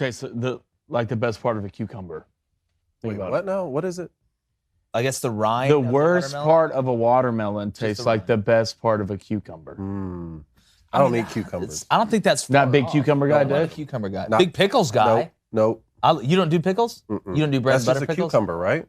tastes like the best part of a cucumber. Wait, what now? What is it? I guess the rind. The worst part of a watermelon tastes like the best part of a cucumber. I don't eat cucumbers. I don't think that's not big cucumber guy, I'm not a Dave. cucumber guy. Big pickles guy. Nope. You don't do pickles? You don't do bread and butter pickles? That's just a pickles? cucumber, right?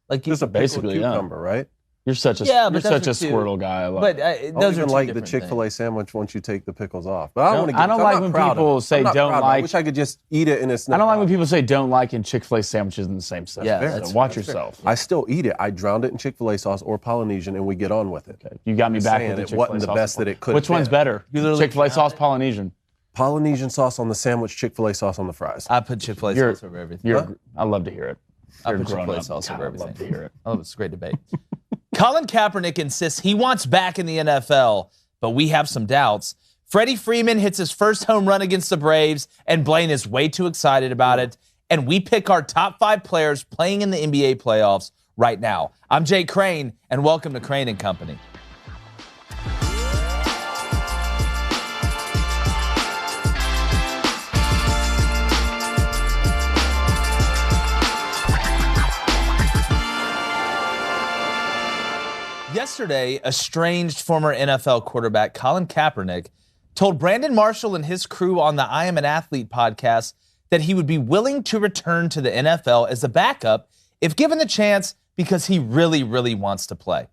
Like just a basically cucumber, right? You're such a Squirtle guy. I love but those I are like two the different Chick-fil-A things. sandwich once you take the pickles off. But I don't like when people say don't like. I wish I could just eat it and it's not. I don't like when people say don't like in Chick-fil-A sandwiches in the same sentence. Yeah, so watch yourself. I still eat it. I drowned it in Chick-fil-A sauce or Polynesian, and we get on with it. Okay. You got me back with the it Chick-fil-A wasn't the sauce. best that it could. Which one's better? Chick-fil-A sauce, Polynesian. Polynesian sauce on the sandwich, Chick-fil-A sauce on the fries. I put Chick-fil-A sauce over everything. I love to hear it. I put Chick-fil-A sauce over everything. I love to hear it. Oh, it's a great debate. Colin Kaepernick insists he wants back in the NFL, but we have some doubts. Freddie Freeman hits his first home run against the Braves, and Blaine is way too excited about it. And we pick our top 5 players playing in the NBA playoffs right now. I'm Jay Crane, and welcome to Crane & Company. Yesterday, estranged former NFL quarterback Colin Kaepernick told Brandon Marshall and his crew on the I Am an Athlete podcast that he would be willing to return to the NFL as a backup if given the chance because he really, really wants to play.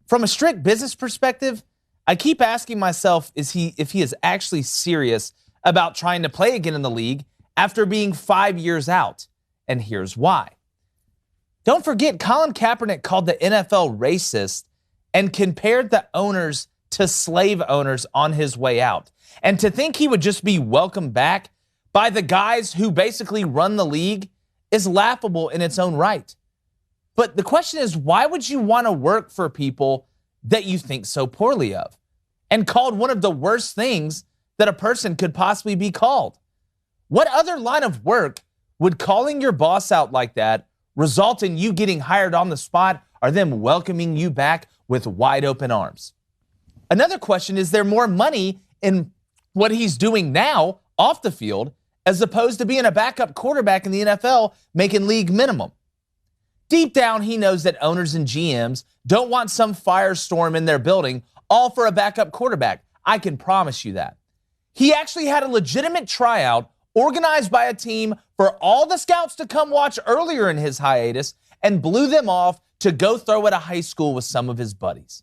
From a strict business perspective, I keep asking myself if he is actually serious about trying to play again in the league after being 5 years out. And here's why. Don't forget, Colin Kaepernick called the NFL racist and compared the owners to slave owners on his way out. And to think he would just be welcomed back by the guys who basically run the league is laughable in its own right. But the question is, why would you want to work for people that you think so poorly of and called one of the worst things that a person could possibly be called? What other line of work would calling your boss out like that result in you getting hired on the spot or them welcoming you back with wide open arms? Another question, is there more money in what he's doing now off the field as opposed to being a backup quarterback in the NFL making league minimum? Deep down, he knows that owners and GMs don't want some firestorm in their building all for a backup quarterback. I can promise you that. He actually had a legitimate tryout organized by a team for all the scouts to come watch earlier in his hiatus and blew them off to go throw at a high school with some of his buddies.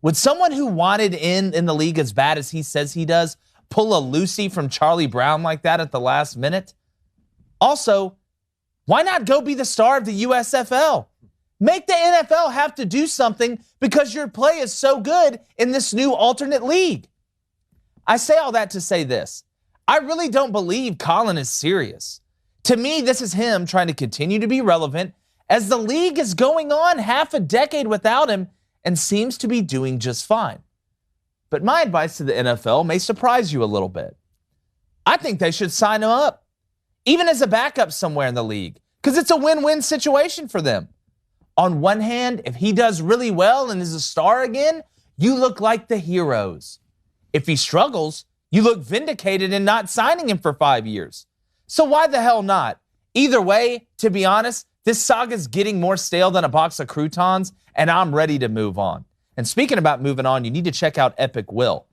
Would someone who wanted in the league as bad as he says he does pull a Lucy from Charlie Brown like that at the last minute? Also, why not go be the star of the USFL? Make the NFL have to do something because your play is so good in this new alternate league. I say all that to say this. I really don't believe Colin is serious. To me, this is him trying to continue to be relevant as the league is going on half a decade without him and seems to be doing just fine. But my advice to the NFL may surprise you a little bit. I think they should sign him up, even as a backup somewhere in the league, because it's a win-win situation for them. On one hand, if he does really well and is a star again, you look like the heroes. If he struggles, you look vindicated in not signing him for 5 years. So why the hell not? Either way, to be honest, this saga's getting more stale than a box of croutons, and I'm ready to move on. And speaking about moving on, you need to check out Epic Will.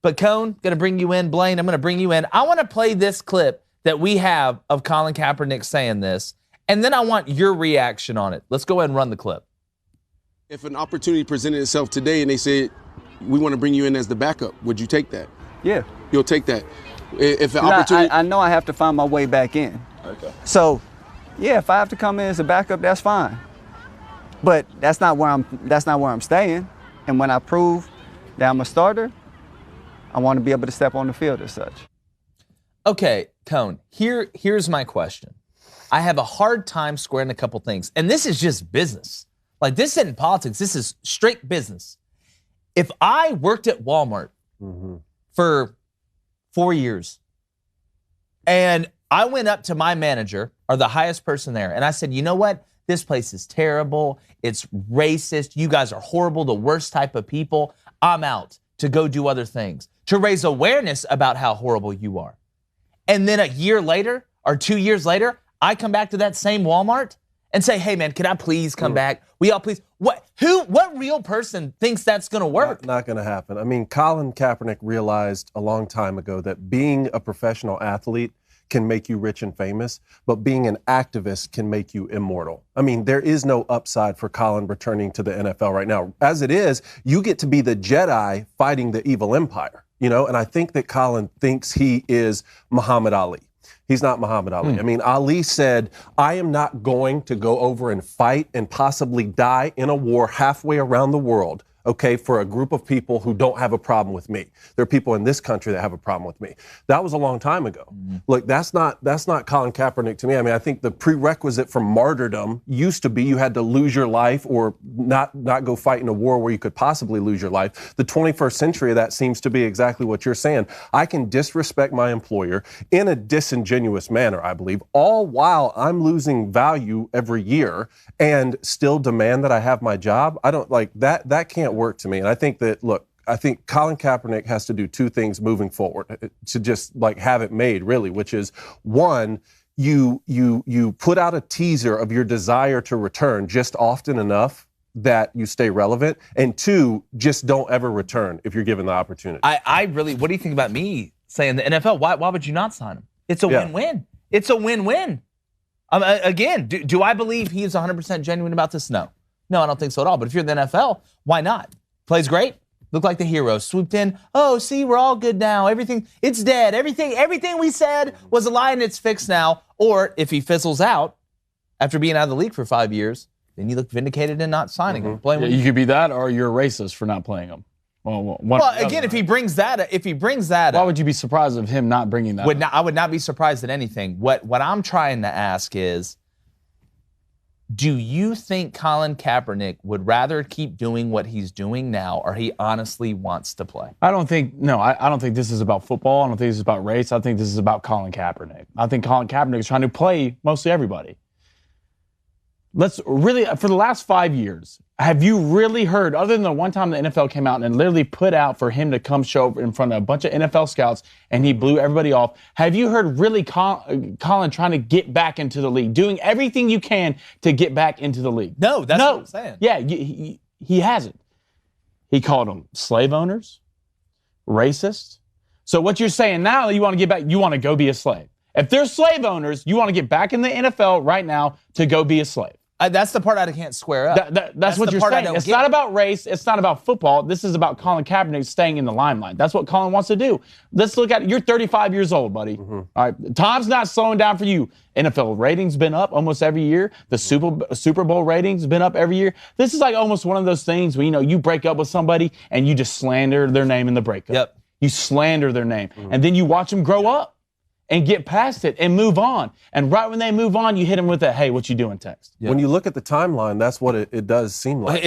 But Cone, going to bring you in. Blaine, I'm going to bring you in. I want to play this clip that we have of Colin Kaepernick saying this, and then I want your reaction on it. Let's go ahead and run the clip. If an opportunity presented itself today and they said, we want to bring you in as the backup, would you take that? Yeah. You'll take that. If an opportunity, I know I have to find my way back in. Okay. So, yeah, if I have to come in as a backup, that's fine. But that's not where I'm staying. And when I prove that I'm a starter, I want to be able to step on the field as such. Okay, Cone, here's my question. I have a hard time squaring a couple things. And this is just business. Like, this isn't politics. This is straight business. If I worked at Walmart for 4 years and I went up to my manager or the highest person there and I said, you know what? This place is terrible. It's racist. You guys are horrible, the worst type of people. I'm out to go do other things, to raise awareness about how horrible you are. and then a year later or 2 years later, I come back to that same Walmart and say, hey, man, can I please come back? We all please. What real person thinks that's going to work? Not going to happen. I mean, Colin Kaepernick realized a long time ago that being a professional athlete can make you rich and famous, but being an activist can make you immortal. I mean, there is no upside for Colin returning to the NFL right now. As it is, you get to be the Jedi fighting the evil empire, you know? And I think that Colin thinks he is Muhammad Ali. He's not Muhammad Ali. I mean, Ali said, I am not going to go over and fight and possibly die in a war halfway around the world, okay, for a group of people who don't have a problem with me. There are people in this country that have a problem with me. That was a long time ago. Look, that's not Colin Kaepernick to me. I mean, I think the prerequisite for martyrdom used to be you had to lose your life or not go fight in a war where you could possibly lose your life. The 21st century of that seems to be exactly what you're saying. I can disrespect my employer in a disingenuous manner, I believe, all while I'm losing value every year and still demand that I have my job. I don't like that. That can't work to me. And I think that, look, I think Colin Kaepernick has to do two things moving forward to just like have it made, really, which is one, you put out a teaser of your desire to return just often enough that you stay relevant, and two, just don't ever return if you're given the opportunity. I really, what do you think about me saying the NFL? Why would you not sign him? It's a win-win. It's a win-win. Again, do I believe he is 100% genuine about this? No, I don't think so at all. But if you're the NFL, why not? Plays great. Look like the hero. Swooped in. Oh, see, we're all good now. Everything, it's dead. Everything we said was a lie and it's fixed now. Or if he fizzles out after being out of the league for 5 years, then you look vindicated in not signing him. Yeah, you could be that, or you're a racist for not playing him. Well, again, if he brings that up, why would you be surprised of him not bringing that up? I would not be surprised at anything. What I'm trying to ask is, do you think Colin Kaepernick would rather keep doing what he's doing now, or he honestly wants to play? I don't think this is about football. I don't think this is about race. I think this is about Colin Kaepernick. I think Colin Kaepernick is trying to play mostly everybody. Let's really, for the last 5 years, have you really heard, other than the one time the NFL came out and literally put out for him to come show up in front of a bunch of NFL scouts and he blew everybody off, have you heard really Colin trying to get back into the league, doing everything you can to get back into the league? No, that's what I'm saying. Yeah, he hasn't. He called them slave owners, racist. So what you're saying now, you want to get back, you want to go be a slave. If they're slave owners, you want to get back in the NFL right now to go be a slave. That's the part I can't square up. That's what you're saying. It's not about race. It's not about football. This is about Colin Kaepernick staying in the limelight. That's what Colin wants to do. Let's look at it. You're 35 years old, buddy. All right. Time's not slowing down for you. NFL ratings been up almost every year. The Super Bowl ratings been up every year. This is like almost one of those things where, you break up with somebody and you just slander their name in the breakup. Yep. You slander their name. And then you watch them grow up and get past it and move on. And right when they move on, you hit them with a, hey, what you doing text? When you look at the timeline, that's what it does seem like.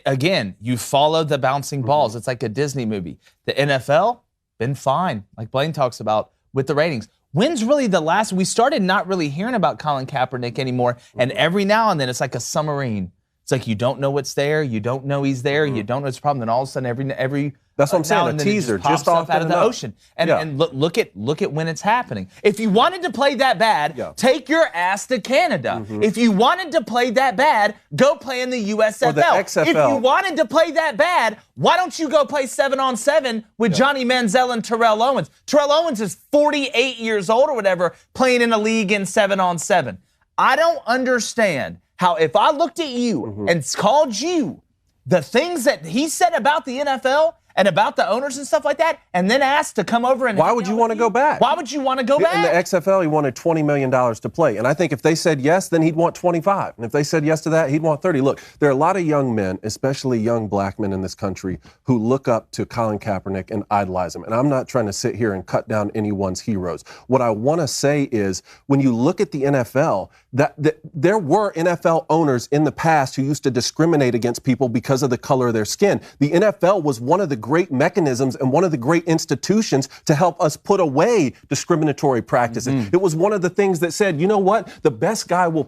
Again, you follow the bouncing balls. It's like a Disney movie. The NFL, been fine, like Blaine talks about with the ratings. When's really the last, we started not really hearing about Colin Kaepernick anymore, and every now and then it's like a submarine. It's like you don't know what's there, you don't know he's there, you don't know it's a problem, then all of a sudden every that's what I'm saying, a teaser, just off out of the ocean. And look at when it's happening. If you wanted to play that bad, take your ass to Canada. If you wanted to play that bad, go play in the USFL. Or the XFL. If you wanted to play that bad, why don't you go play 7-on-7 with Johnny Manziel and Terrell Owens? Terrell Owens is 48 years old or whatever, playing in a league in 7-on-7. I don't understand how if I looked at you and called you the things that he said about the NFL and about the owners and stuff like that, and then asked to come over and why would you want to go back? Why would you want to go back? In the XFL, he wanted $20 million to play. And I think if they said yes, then he'd want 25. And if they said yes to that, he'd want 30. Look, there are a lot of young men, especially young black men in this country, who look up to Colin Kaepernick and idolize him. And I'm not trying to sit here and cut down anyone's heroes. What I want to say is when you look at the NFL, that there were NFL owners in the past who used to discriminate against people because of the color of their skin. The NFL was one of the great mechanisms and one of the great institutions to help us put away discriminatory practices. It was one of the things that said, you know what, the best guy will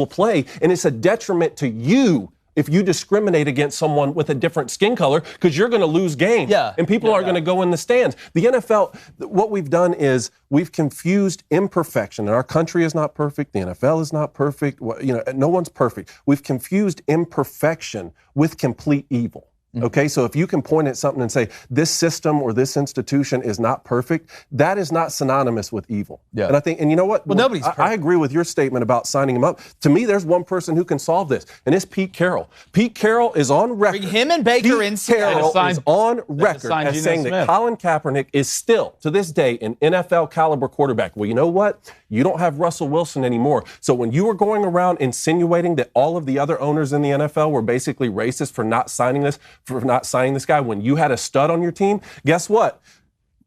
play, and it's a detriment to you, if you discriminate against someone with a different skin color because you're going to lose games. Yeah. And people aren't going to go in the stands. The NFL, what we've done is we've confused imperfection. And our country is not perfect. The NFL is not perfect. No one's perfect. We've confused imperfection with complete evil. Okay, so if you can point at something and say, this system or this institution is not perfect, that is not synonymous with evil. Yeah. And I think, and you know what? Well, nobody's perfect. I agree with your statement about signing him up. To me, there's one person who can solve this, and it's Pete Carroll. Pete Carroll is on record. Bring him and Baker in. Pete Carroll is on record as saying that Colin Kaepernick is still, to this day, an NFL caliber quarterback. Well, you know what? You don't have Russell Wilson anymore. So when you were going around insinuating that all of the other owners in the NFL were basically racist for not signing this guy, when you had a stud on your team, guess what?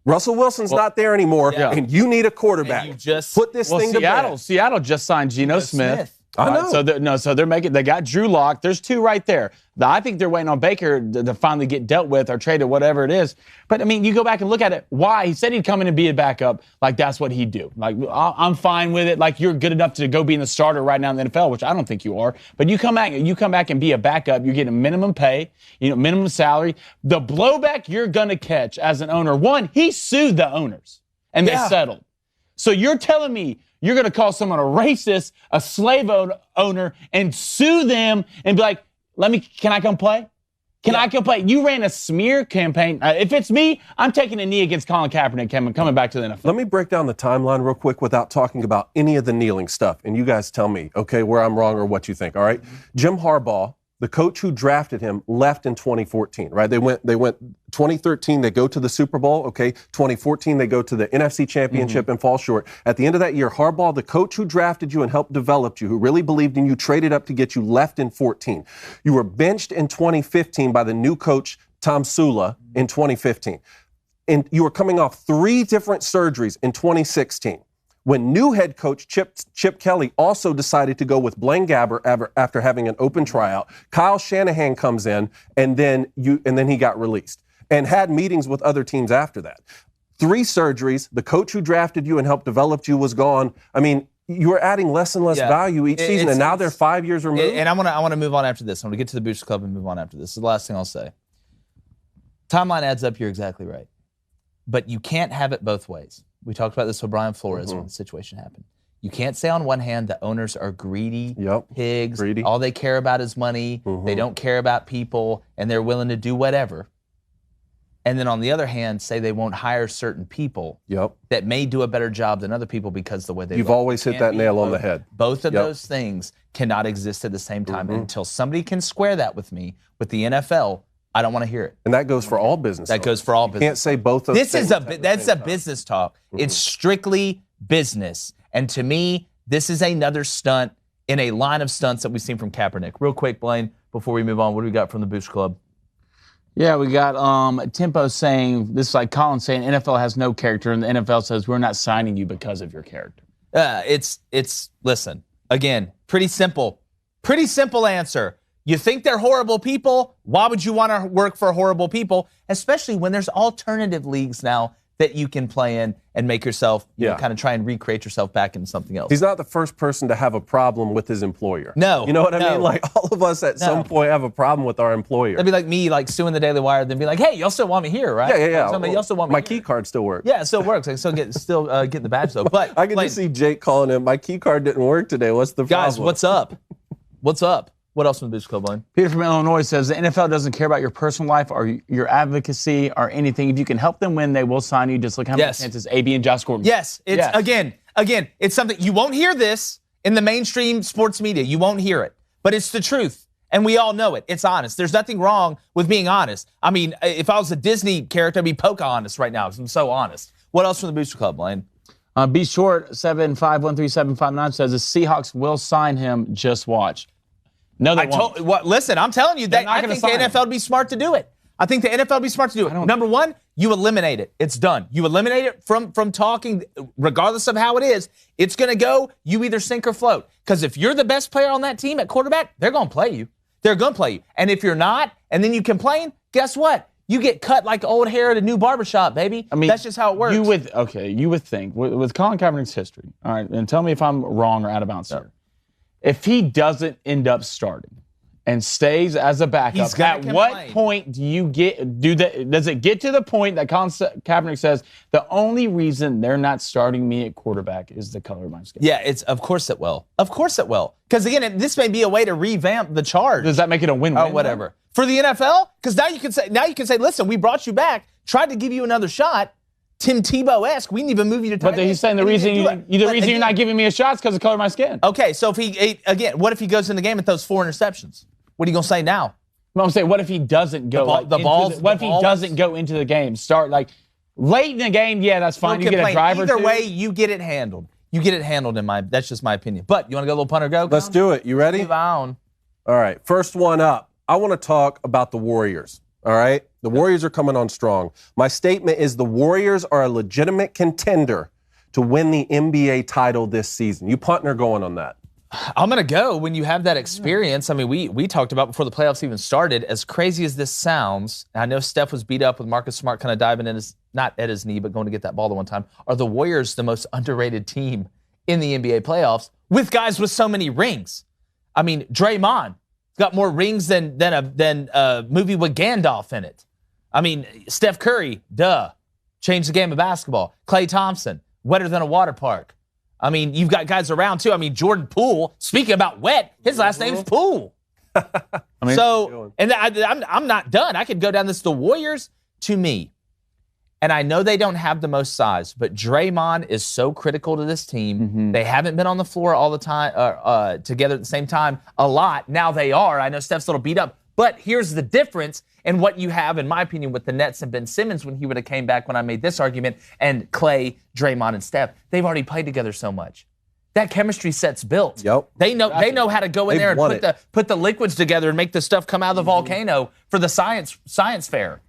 Russell Wilson's not there anymore, and you need a quarterback. And you just put this thing to bed. Seattle just signed Geno Smith. I know. So they got Drew Lock. There's two right there. I think they're waiting on Baker to finally get dealt with or traded, whatever it is. But, I mean, you go back and look at it. Why? He said he'd come in and be a backup. Like, that's what he'd do. Like, I'm fine with it. Like, you're good enough to go being the starter right now in the NFL, which I don't think you are. But you come back and be a backup. You're getting a minimum pay, minimum salary. The blowback you're going to catch as an owner, one, he sued the owners, and they settled. So you're telling me you're going to call someone a racist, a slave owner, and sue them and be like, can I come play? Can I come play? You ran a smear campaign. If it's me, I'm taking a knee against Colin Kaepernick coming back to the NFL. Let me break down the timeline real quick without talking about any of the kneeling stuff. And you guys tell me, okay, where I'm wrong or what you think, all right? Jim Harbaugh, the coach who drafted him, left in 2014, right? They went 2013, they go to the Super Bowl, okay? 2014, they go to the NFC Championship and fall short. At the end of that year, Harbaugh, the coach who drafted you and helped develop you, who really believed in you, traded up to get you, left in 14. You were benched in 2015 by the new coach, Tom Sula, in 2015. And you were coming off 3 different surgeries in 2016. When new head coach Chip Kelly also decided to go with Blaine Gabbert after having an open tryout, Kyle Shanahan comes in, and then he got released and had meetings with other teams after that. 3 surgeries. The coach who drafted you and helped develop you was gone. I mean, you were adding less and less value each season, and now they're 5 years removed. And I want to move on after this. I want to get to the Booster Club and move on after this. This is the last thing I'll say. Timeline adds up. You're exactly right, but you can't have it both ways. We talked about this with Brian Flores when the situation happened. You can't say on one hand that owners are greedy pigs. All they care about is money. They don't care about people, and they're willing to do whatever. And then on the other hand, say they won't hire certain people that may do a better job than other people because the way they You've always hit that nail on the head. Both of those things cannot exist at the same time. And until somebody can square that with me, with the NFL, I don't want to hear it. And that goes for all business. That goes for all business. You can't say both of those. That's a business talk. It's strictly business. And to me, this is another stunt in a line of stunts that we've seen from Kaepernick. Real quick, Blaine, before we move on, what do we got from the Boost Club? Yeah, we got Tempo saying, this is like Colin saying, NFL has no character, and the NFL says, we're not signing you because of your character. Listen, again, pretty simple answer. You think they're horrible people? Why would you want to work for horrible people? Especially when there's alternative leagues now that you can play in and make yourself, kind of try and recreate yourself back into something else. He's not the first person to have a problem with his employer. No. You know what I mean? Like, all of us at some point have a problem with our employer. That'd be like me, suing the Daily Wire, then be like, hey, y'all still want me here, right? Yeah. Y'all still want me My here. key card still works. Yeah, it still works. I still get the badge, though. But I can just see Jake calling him, my key card didn't work today. What's the problem? Guys, what's up? What's up? What else from the Boost Club, Blaine? Peter from Illinois says the NFL doesn't care about your personal life or your advocacy or anything. If you can help them win, they will sign you. Just look how many chances AB and Josh Gordon. Yes, again, it's something you won't hear this in the mainstream sports media. You won't hear it, but it's the truth, and we all know it. It's honest. There's nothing wrong with being honest. I mean, if I was a Disney character, I'd be Pocahontas right now because I'm so honest. What else from the Booster Club, Blaine? B Short 7513759 says the Seahawks will sign him. Just watch. No, they won't. Listen, I'm telling you that I think the NFL would be smart to do it. I think the NFL would be smart to do it. Number one, you eliminate it. It's done. You eliminate it from talking, regardless of how it is. It's going to go, you either sink or float. Because if you're the best player on that team at quarterback, they're going to play you. They're going to play you. And if you're not, and then you complain, guess what? You get cut like old hair at a new barbershop, baby. I mean, that's just how it works. You would think, with Colin Kaepernick's history, all right, and tell me if I'm wrong or out of bounds here. If he doesn't end up starting and stays as a backup, He's gonna at what complain. point does it get to the point that Colin Kaepernick says the only reason they're not starting me at quarterback is the color of my skin? Yeah, of course it will. Of course it will. Because again, this may be a way to revamp the charge. Does that make it a win-win? Or whatever. For the NFL? Because now you can say, listen, we brought you back, tried to give you another shot. Tim Tebow-esque, we didn't even move you to tight But he's saying the reason you're not giving me a shot is because of the color of my skin. Okay, so what if he goes in the game and throws 4 interceptions? What are you gonna say now? No, I'm saying, what if he doesn't go? What if he doesn't go into the game? Start like late in the game. Yeah, that's fine. You get a drive or two. Either way, you get it handled. You get it handled that's just my opinion. But you want to go a little punter go? Let's do it. You ready? Move on. All right. First one up. I want to talk about the Warriors. All right. The Warriors are coming on strong. My statement is the Warriors are a legitimate contender to win the NBA title this season. You punting or going on that? I'm going to go when you have that experience. I mean, we talked about before the playoffs even started, as crazy as this sounds, I know Steph was beat up with Marcus Smart kind of diving in not at his knee, but going to get that ball the one time. Are the Warriors the most underrated team in the NBA playoffs with guys with so many rings? I mean, Draymond got more rings than a movie with Gandalf in it. I mean, Steph Curry, changed the game of basketball. Klay Thompson, wetter than a water park. I mean, you've got guys around, too. I mean, Jordan Poole, speaking about wet, his last name's Poole. I'm not done. I could go down this. The Warriors, to me, and I know they don't have the most size, but Draymond is so critical to this team. Mm-hmm. They haven't been on the floor all the time, together at the same time a lot. Now they are. I know Steph's a little beat up. But here's the difference in what you have, in my opinion, with the Nets and Ben Simmons when he would have came back when I made this argument, and Klay, Draymond, and Steph. They've already played together so much. That chemistry set's built. Yep. They know how to go in there and put the liquids together and make the stuff come out of the volcano for the science fair.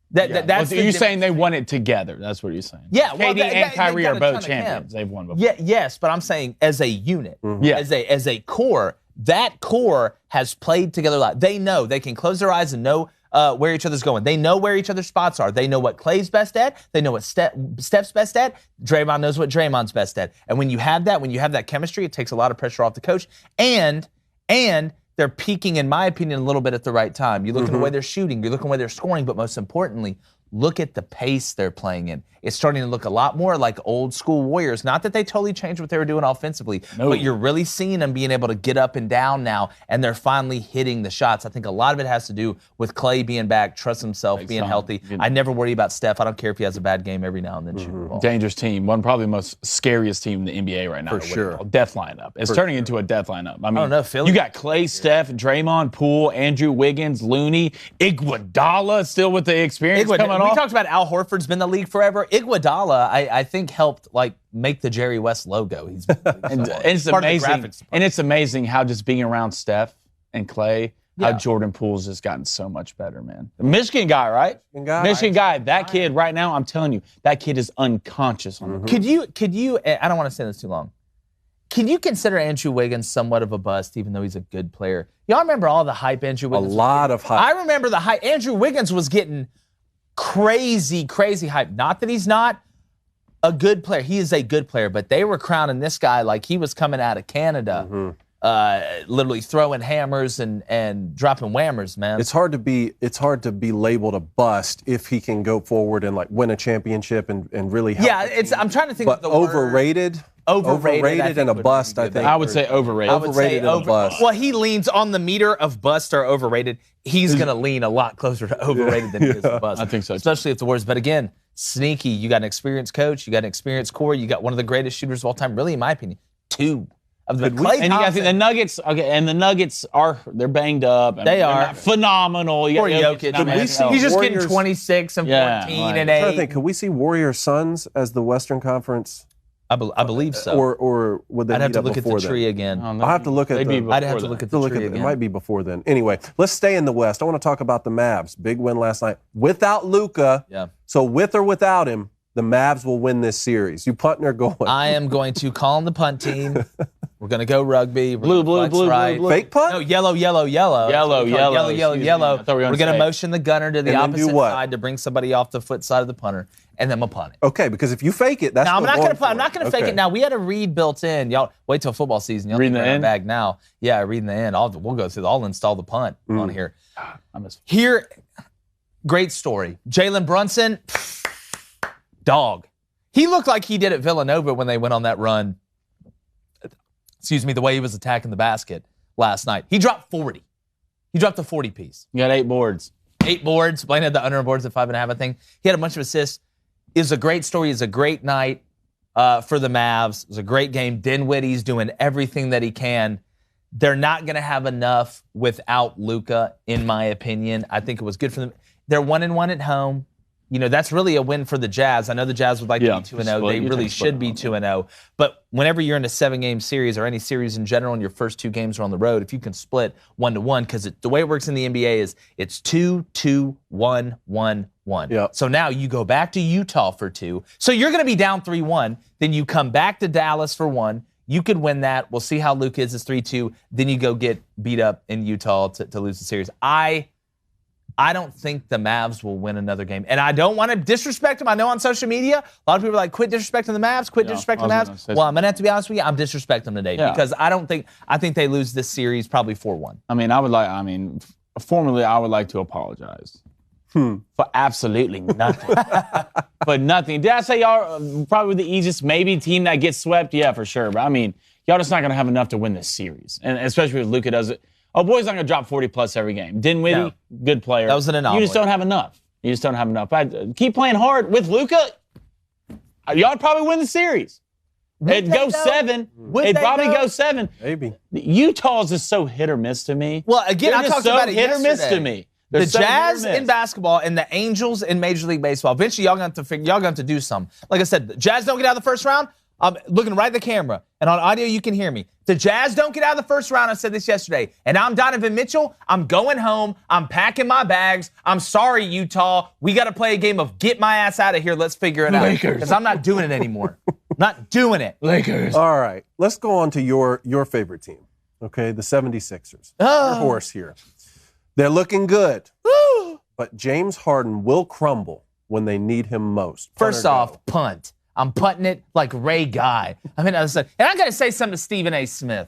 That's you're saying they won it together. That's what you're saying. Yeah, KD and Kyrie are both champions. They've won before. Yeah, yes, but I'm saying as a unit, as a core. That core has played together a lot. They know. They can close their eyes and know where each other's going. They know where each other's spots are. They know what Klay's best at. They know what Steph's best at. Draymond knows what Draymond's best at. And when you have that chemistry, it takes a lot of pressure off the coach. And they're peaking, in my opinion, a little bit at the right time. You look at the way they're shooting. You look at the way they're scoring. But most importantly, look at the pace they're playing in. It's starting to look a lot more like old school Warriors. Not that they totally changed what they were doing offensively, but you're really seeing them being able to get up and down now, and they're finally hitting the shots. I think a lot of it has to do with Klay being back, trust himself, being healthy. I never worry about Steph. I don't care if he has a bad game every now and then. Shooting the ball. Dangerous team. Probably the most scariest team in the NBA right now. For sure. Death lineup. It's turning into a death lineup. I mean, don't know, Philly. You got Klay, Steph, Draymond, Poole, Andrew Wiggins, Looney, Iguodala still with the experience coming off. We talked about Al Horford's been in the league forever. Iguodala, I think helped make the Jerry West logo. He's and it's amazing. And it's amazing how just being around Steph and Klay, how Jordan Poole's just gotten so much better, man. Michigan guy, right? Michigan guy. That kid right now, I'm telling you, that kid is unconscious on the court. Could you? I don't want to say this too long. Can you consider Andrew Wiggins somewhat of a bust, even though he's a good player? Y'all remember all the hype Andrew Wiggins? A lot of hype. I remember the hype. Andrew Wiggins was getting crazy hype. Not that he's not a good player. He is a good player, but they were crowning this guy like he was coming out of Canada, literally throwing hammers and dropping whammers, man. It's hard to be labeled a bust if he can go forward and win a championship and really help. Yeah, I'm trying to think of the overrated. word. Overrated and a bust, I think. I would say overrated. Overrated and a bust. Well, he leans on the meter of bust or overrated. He's going to lean a lot closer to overrated than he is to bust. I think so, too. Especially if the Warriors. But again, sneaky. You got an experienced coach. You got an experienced core. You got one of the greatest shooters of all time. Really, in my opinion, two of the Klay and you got the Nuggets. Okay, and the Nuggets they're banged up. And they are not phenomenal. You got Jokic. He's just getting 26 and 14 and 8. I'm trying to think. Could we see Warriors Suns as the Western Conference? I believe so. Or would they? I'd have to look at the then? tree again. I'll have to look at. I'd have to look at the tree again. It might be before then. Anyway, let's stay in the West. I want to talk about the Mavs. Big win last night without Luka. Yeah. So with or without him, the Mavs will win this series. You punting or going? I am going to call on the punt team. We're going to go rugby. Blue. Fake punt? No, yellow. Yellow. We're going to motion motion the gunner to the opposite side to bring somebody off the foot side of the punter. and then I'm going to punt it. Okay, because if you fake it, that's Now, I'm still not going to going punt. I'm for not going to it. fake Okay. it. Now, we had a read built in. Y'all, wait till football season. Y'all Reading need to the bring our end? bag now. Yeah, reading the end. We'll go through. I'll install the punt on here. Here, great story. Jalen Brunson, dog. He looked like he did at Villanova when they went on that run. Excuse me, the way he was attacking the basket last night. He dropped 40. He dropped the 40 piece. You got 8 boards. 8 boards. Blaine had the under boards at 5.5, I think. He had a bunch of assists. It was a great story. It was a great night for the Mavs. It was a great game. Dinwiddie's doing everything that he can. They're not going to have enough without Luka, in my opinion. I think it was good for them. They're 1-1 at home. You know, that's really a win for the Jazz. I know the Jazz would like to be 2-0. They really should be 2-0. But whenever you're in a 7-game series or any series in general and your first 2 games are on the road, if you can split 1-1, because the way it works in the NBA is it's 2-2-1-1-1. Yep. So now you go back to Utah for 2. So you're going to be down 3-1. Then you come back to Dallas for 1. You could win that. We'll see how Luka is 3-2. Then you go get beat up in Utah to lose the series. I don't think the Mavs will win another game. And I don't want to disrespect them. I know on social media, a lot of people are like, quit disrespecting the Mavs, quit disrespecting the Mavs. Well, I'm going to have to be honest with you. I'm disrespecting them today because I think they lose this series probably 4-1. Formally, I would like to apologize for absolutely nothing. For nothing. Did I say y'all probably the easiest maybe team that gets swept? Yeah, for sure. But I mean, y'all just not going to have enough to win this series. And especially if Luka does it. Oh, boy's not going to drop 40-plus every game. Dinwiddie, good player. That was an anomaly. You just don't have enough. Keep playing hard with Luka. Y'all probably win the series. It'd go 7. It'd probably go 7. Maybe. Utah's is so hit or miss to me. Well, again, I talked about it hit or miss yesterday. to me. The Jazz in basketball and the Angels in Major League Baseball. Eventually, y'all going to have to do something. Like I said, the Jazz don't get out of the first round. I'm looking right at the camera, and on audio you can hear me. The Jazz don't get out of the first round. I said this yesterday, and I'm Donovan Mitchell. I'm going home. I'm packing my bags. I'm sorry, Utah. We got to play a game of get my ass out of here. Let's figure it out. Because I'm not doing it anymore. Not doing it. Lakers. All right. Let's go on to your favorite team, okay? The 76ers. Your horse here. They're looking good. But James Harden will crumble when they need him most. First off, punt. I'm punting it like Ray Guy. And I got to say something to Stephen A. Smith.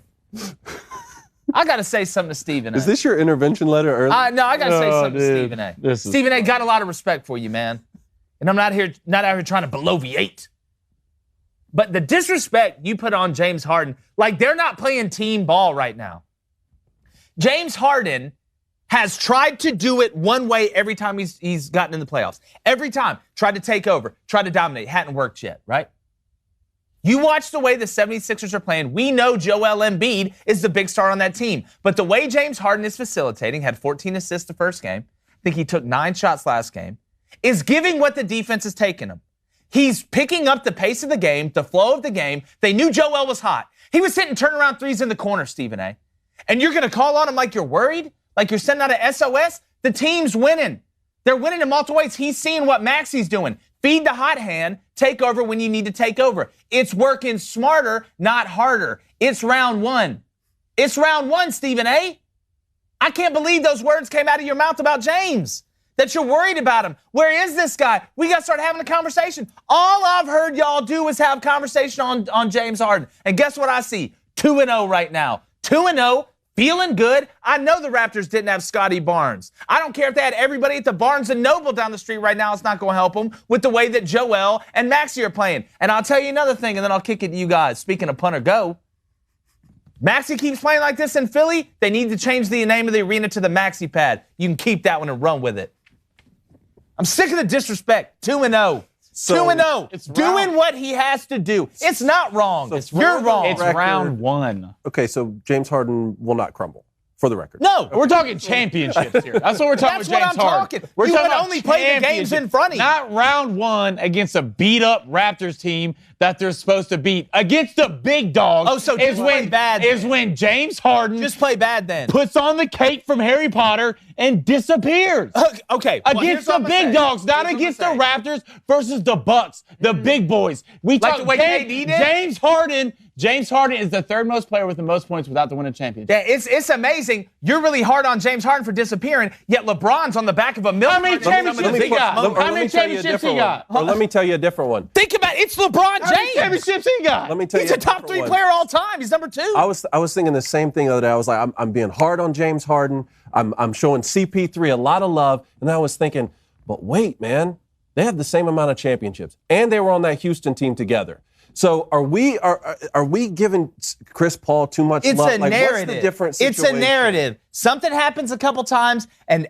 I got to say something to Stephen A. Is this your intervention letter early? No, I got to say something to Stephen A. Stephen A. got a lot of respect for you, man. And I'm not out here trying to bloviate. But the disrespect you put on James Harden, like they're not playing team ball right now. James Harden has tried to do it one way every time he's gotten in the playoffs. Every time. Tried to take over. Tried to dominate. Hadn't worked yet, right? You watch the way the 76ers are playing. We know Joel Embiid is the big star on that team. But the way James Harden is facilitating, had 14 assists the first game. I think he took 9 shots last game. Is giving what the defense is taking him. He's picking up the pace of the game, the flow of the game. They knew Joel was hot. He was hitting turnaround threes in the corner, Stephen A. And you're going to call on him like you're worried? Like you're sending out an SOS? The team's winning. They're winning in multiple ways. He's seeing what Maxi's doing. Feed the hot hand, take over when you need to take over. It's working smarter, not harder. It's round 1. It's round 1, Stephen A. I can't believe those words came out of your mouth about James. That you're worried about him. Where is this guy? We got to start having a conversation. All I've heard y'all do is have conversation on James Harden. And guess what I see? 2-0 right now. 2-0. Feeling good. I know the Raptors didn't have Scotty Barnes. I don't care if they had everybody at the Barnes & Noble down the street right now. It's not going to help them with the way that Joel and Maxey are playing. And I'll tell you another thing, and then I'll kick it to you guys. Speaking of punt or go, Maxey keeps playing like this in Philly. They need to change the name of the arena to the Maxey Pad. You can keep that one and run with it. I'm sick of the disrespect. 2-0. 2-0. It's doing what he has to do. It's not wrong. You're wrong. It's round 1. Okay, so James Harden will not crumble, for the record. No. We're talking championships here. That's what we're talking That's with what James I'm Harden. talking. We're You talking would about only play the games in front of you. Not round 1 against a beat-up Raptors team that they're supposed to beat. Against the big dogs. Oh, so just play bad is then. when James Harden Just play bad then. puts on the cape from Harry Potter and disappears. Okay. well, here's Against the what I'm gonna big say. dogs, not Here's what against the I'm gonna say. Raptors versus the Bucks, the big boys. We Like talk the way KD did? James Harden James Harden is the third most player with the most points without the winning championship. Yeah, it's amazing. You're really hard on James Harden for disappearing, yet LeBron's on the back of a million. How many championships he got? How many championships he got? Or let me tell you a different one. Think about it. It's LeBron How many James. championships he got? Let me tell He's you a top 3 player all time. He's number 2. I was thinking the same thing the other day. I was like, I'm being hard on James Harden. I'm showing CP3 a lot of love. And I was thinking, but wait, man, they have the same amount of championships. And they were on that Houston team together. So are we giving Chris Paul too much It's love? a Like, narrative. what's the different It's situation? a narrative. Something happens a couple times, and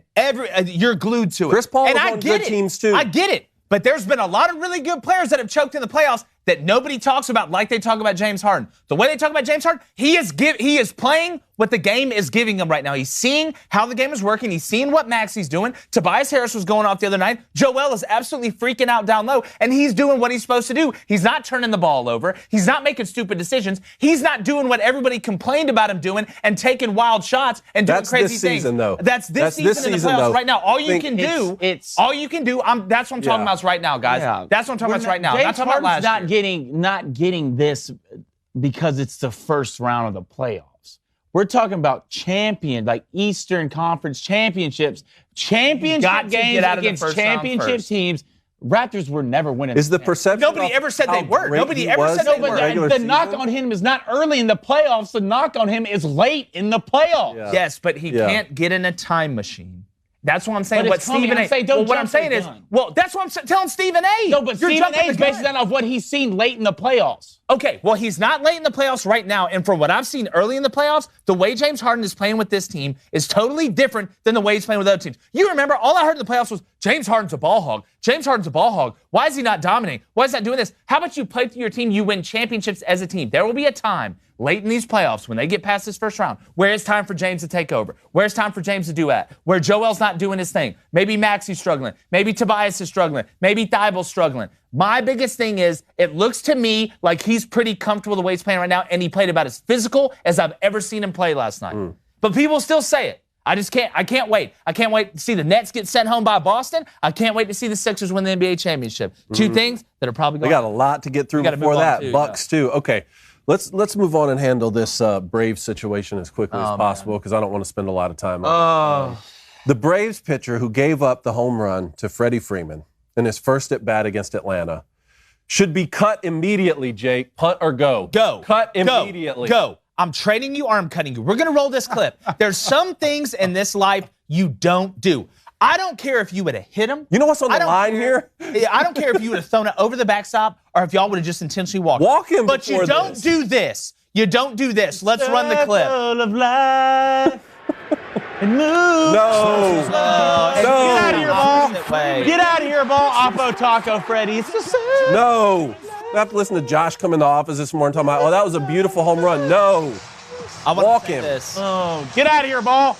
you're glued to it. Chris Paul and was I on get good it. teams, too. I get it. But there's been a lot of really good players that have choked in the playoffs that nobody talks about like they talk about James Harden. The way they talk about James Harden, he is playing what the game is giving him right now. He's seeing how the game is working. He's seeing what Maxi's doing. Tobias Harris was going off the other night. Joel is absolutely freaking out down low, and he's doing what he's supposed to do. He's not turning the ball over. He's not making stupid decisions. He's not doing what everybody complained about him doing and taking wild shots and doing That's crazy this things. season, though. That's this season in the playoffs though. right now. All you Think can do, it's- all you can do. That's what I'm talking Yeah. about right now, guys. Yeah. That's what I'm talking about right now. James Not talking about Harden's last year. not getting this because it's the first round of the playoffs. We're talking about Eastern Conference championships, got championship to games get out of the against first round championship first. teams. Raptors were never winning. Is the perception? Nobody of ever said how they were. great Nobody he ever was said they in were. the But regular the knock season? on him is not early in the playoffs. The knock on him is late in the playoffs. Yeah. Yes, but he Yeah. can't get in a time machine. That's what I'm saying. But What it's coming. Stephen I'm A. saying, don't what I'm jump the saying is, gun. well, that's what I'm telling Stephen A. No, but You're Stephen jumping A is the gun. basing that off what he's seen late in the playoffs. Okay, well, he's not late in the playoffs right now, and from what I've seen early in the playoffs, the way James Harden is playing with this team is totally different than the way he's playing with other teams. You remember, all I heard in the playoffs was, James Harden's a ball hog. James Harden's a ball hog. Why is he not dominating? Why is he not doing this? How about you play through your team, you win championships as a team? There will be a time late in these playoffs when they get past this first round where it's time for James to take over, where it's time for James to do that, where Joel's not doing his thing. Maybe Maxi's struggling. Maybe Tobias is struggling. Maybe Thibel's struggling. My biggest thing is, it looks to me like he's pretty comfortable the way he's playing right now, and he played about as physical as I've ever seen him play last night. But people still say it. I can't wait. I can't wait to see the Nets get sent home by Boston. I can't wait to see the Sixers win the NBA championship. Two things that are probably going They got a lot to get through gotta before move on that. too, Bucks too. Okay, let's move on and handle this Braves situation as quickly as possible because I don't want to spend a lot of time on it. The Braves pitcher who gave up the home run to Freddie Freeman in his first at bat against Atlanta should be cut immediately. Jake, punt or go? Go. Cut immediately. Go. I'm trading you, or I'm cutting you. We're going to roll this clip. There's some things in this life you don't do. I don't care if you would have hit him. You know what's on I the don't line care- here? I don't care if you would have thrown it over the backstop or if y'all would have just intentionally walked. Walk him But you before don't this. do this. You don't do this. Let's run the clip. Circle of life and move. No. Get out of here, ball. Opposite way. Get out of here, ball. Oppo Taco Freddy. It's the same. No. I have to listen to Josh come in the office this morning talking about, oh, that was a beautiful home run. No. I want Walk to say him. this. Oh, get out of here, ball.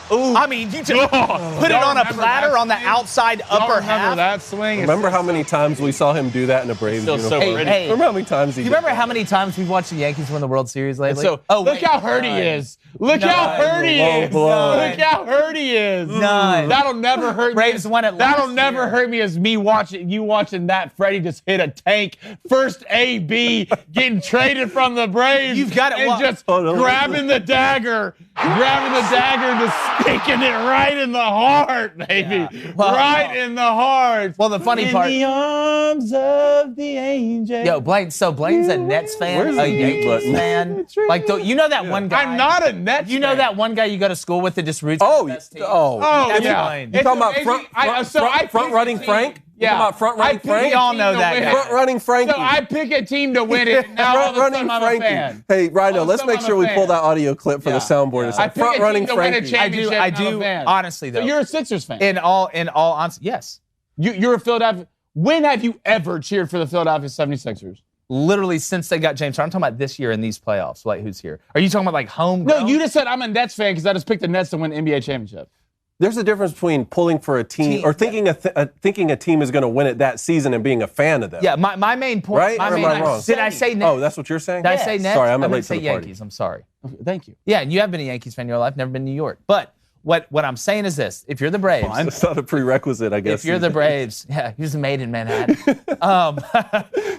Ooh. I mean, you just put it on a platter on the outside upper half. that swing? Remember how many times we saw him do that in a Braves Still so uniform? pretty. Hey, Remember how many times he Do you did remember that? how many times we've watched the Yankees win the World Series lately? So, look how hurt he is. Look how hurt he Low is. blow. Look how hurt he is. None. That'll never hurt me. Braves won it last That'll never year. hurt me as me watching that Freddie just hit a tank. First AB getting traded from the Braves. You've got it and wa- just Oh, no. grabbing the dagger and just sticking it right in the heart, baby. Yeah. Well, right in the heart. Well, the funny in part. the arms of the angel. Yo, Blaine. So Blaine's a Nets fan, Where's the a mute Yankees button? fan. Like, you know that one guy. I'm not a Nets You know fan. that one guy you go to school with that just roots for Oh, the best team? oh. Oh, That's yeah. fine. You talking about It's front amazing. I front running pick a team. Frank? Yeah. You talking about front running I pick a Frank? We all team know to that win guy. it. Front running Frankie. So I pick a team to win it. Now all of a sudden I'm a fan. Hey, Rhino, All of a let's sudden make I'm sure a we fan. pull that audio clip for the soundboard. It's I like pick a front team running to win a Frankie. championship. I I'm a do. fan. Honestly, though. So you're a Sixers fan. in all honesty, yes. You're a Philadelphia. When have you ever cheered for the Philadelphia 76ers? Literally since they got James Harden. I'm talking about this year in these playoffs. Like, who's here? Are you talking about like home? No, you just said I'm a Nets fan because I just picked the Nets to win the NBA championship. There's a difference between pulling for a team or thinking thinking a team is going to win it that season and being a fan of them. Yeah, my main point. Right? My Or am main, I wrong? Did I say Nets? Oh, that's what you're saying? Did I say Nets? Sorry, I'm I late meant to to say the party. Yankees. I'm sorry. Okay, thank you. Yeah, and you have been a Yankees fan in your life, never been to New York. But what I'm saying is this. If you're the Braves. It's not a prerequisite, I guess. If you're the Braves. Yeah, he was made in Manhattan.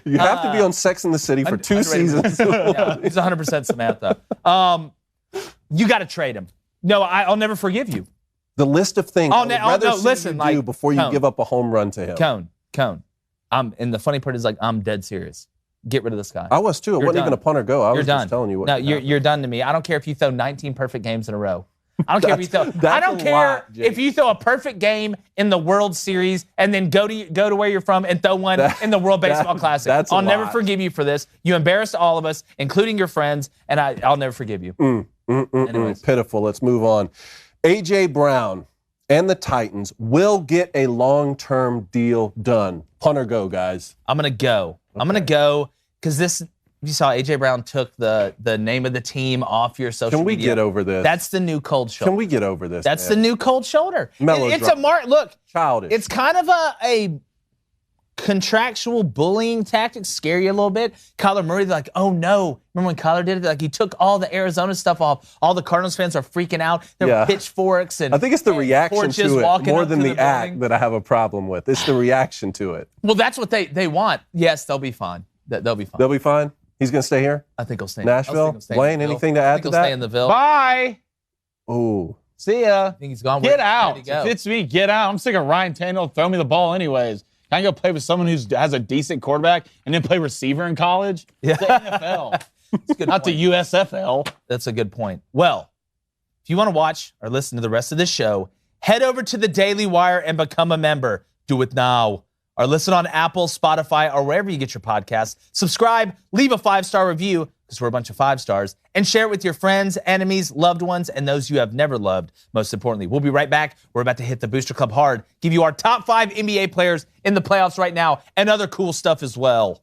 You have to be on Sex and the City for 2 seasons. Yeah, he's 100% Samantha. You got to trade him. No, I'll never forgive you. The list of things listen, do before you give up a home run to him. Cone. And the funny part is, like, I'm dead serious. Get rid of this guy. I was too. It wasn't even a punt or go. I was just telling you what. No, you're done to me. I don't care if you throw 19 perfect games in a row. I don't care if you throw. I don't care if you throw a perfect game in the World Series and then go to where you're from and throw one in the World Baseball Classic. I'll never forgive you for this. You embarrassed all of us, including your friends, and I'll never forgive you. Anyways. Pitiful. Let's move on. A.J. Brown and the Titans will get a long-term deal done. Punt or go, guys? I'm gonna go. Okay. I'm gonna go because this. You saw A.J. Brown took the name of the team off your social media. Can we get over this? That's the new cold shoulder. Can we get over this? That's the new cold shoulder. It's a mark. Look, childish. It's kind of a contractual bullying tactic. Scare you a little bit. Kyler Murray, they're like, oh no. Remember when Kyler did it? Like, he took all the Arizona stuff off. All the Cardinals fans are freaking out. There were pitchforks and I think it's the reaction to it more than the act that I have a problem with. It's the reaction to it. Well, that's what they want. Yes, they'll be fine. They'll be fine. They'll be fine? He's going to stay here? I think he'll stay. Nashville? Blaine, anything to add to that? He'll stay in the Ville. Bye. Ooh. See ya. I think he's gone. Get out. If it's me, get out. I'm sick of Ryan Tannehill throwing me the ball anyways. Can I go play with someone who has a decent quarterback and then play receiver in college? Yeah. It's the NFL. It's a good Not point. the USFL. That's a good point. Well, if you want to watch or listen to the rest of this show, head over to the Daily Wire and become a member. Do it now. Or listen on Apple, Spotify, or wherever you get your podcasts. Subscribe, leave a 5-star review, because we're a bunch of 5 stars, and share it with your friends, enemies, loved ones, and those you have never loved, most importantly. We'll be right back. We're about to hit the Booster Club hard, give you our top 5 NBA players in the playoffs right now, and other cool stuff as well.